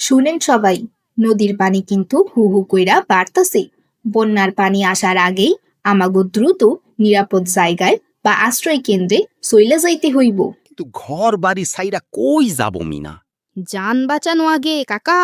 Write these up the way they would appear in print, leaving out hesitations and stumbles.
শুনেন সবাই, নদীর পানি কিন্তু হু হু কইরা বাড়তাছে। বন্যার পানি আসার আগেই আমাগো দ্রুত নিরাপদ জায়গায় বা আশ্রয় কেন্দ্রে চইলা যাইতে হইব। কিন্তু ঘর বাড়ি সাইরা কই যাব মিনা? যান বাঁচানো আগে কাকা।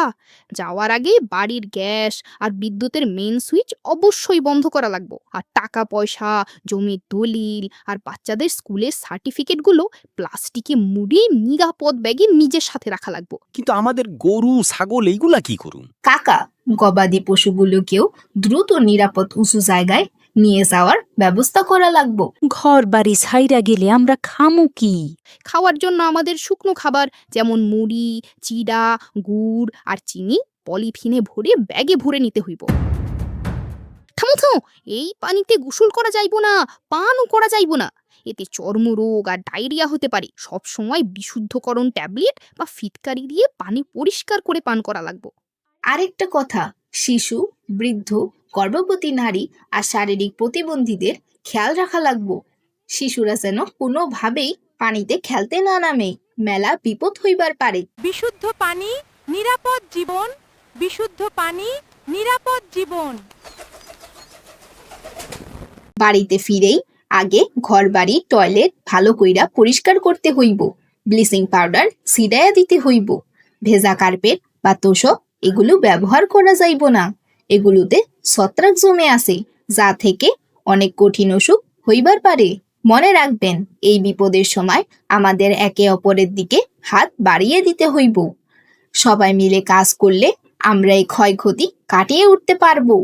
যাওয়ার আগে বাড়ির গ্যাস আর বিদ্যুতের মেইন সুইচ অবশ্যই বন্ধ করা লাগবে। আর টাকা পয়সা, জমির দলিল আর বাচ্চাদের স্কুলের সার্টিফিকেটগুলো প্লাস্টিকে মুড়িয়ে নিরাপদ ব্যাগে নিজের সাথে রাখা লাগবে। কিন্তু আমাদের গরু ছাগল এইগুলা কি করুম? কাকা, গবাদি পশুগুলোকেও দ্রুত নিরাপদ উঁচু জায়গায় নিয়ে যাওয়ার ব্যবস্থা করা লাগবো। ঘর বাড়ি ছাইরা গেলে আমরা খামু কি? খাওয়ার জন্য আমাদের শুকনো খাবার যেমন মুড়ি, চিড়া, গুড় আর চিনি পলিথিনে ভরে ব্যাগে ভরে নিতে হইব। থামো থামো, এই পানিতে গোসল করা যাইব না, পানও করা যাইব না। এতে চর্মরোগ আর ডায়রিয়া হতে পারে। সব সময় বিশুদ্ধকরণ ট্যাবলেট বা ফিটকারি দিয়ে পানি পরিষ্কার করে পান করা লাগবে। আরেকটা কথা, শিশু, বৃদ্ধ, গর্ভবতী নারী আর শারীরিক প্রতিবন্ধীদের খেয়াল রাখা লাগবো। শিশুরা যেন কোনোভাবেই পানিতে খেলতে না নামে, মেলা বিপদ হইবার পারে। বিশুদ্ধ পানি, নিরাপদ জীবন। বিশুদ্ধ পানি, নিরাপদ জীবন। বাড়িতে ফিরেই আগে ঘর বাড়ি টয়লেট ভালো কইরা পরিষ্কার করতে হইব। ব্লিচিং পাউডার ছিটাইয়া দিতে হইব। ভেজা কার্পেট বা তোষক এগুলো ব্যবহার করা যাইব না। এগুলোতে ছত্রাক জমে আছে, যা থেকে অনেক কঠিন অসুখ হইবার পারে। মনে রাখবেন, এই বিপদের সময় আমাদের একে অপরের দিকে হাত বাড়িয়ে দিতে হইব। সবাই মিলে কাজ করলে আমরা এই ক্ষয়ক্ষতি কাটিয়ে উঠতে পারবো।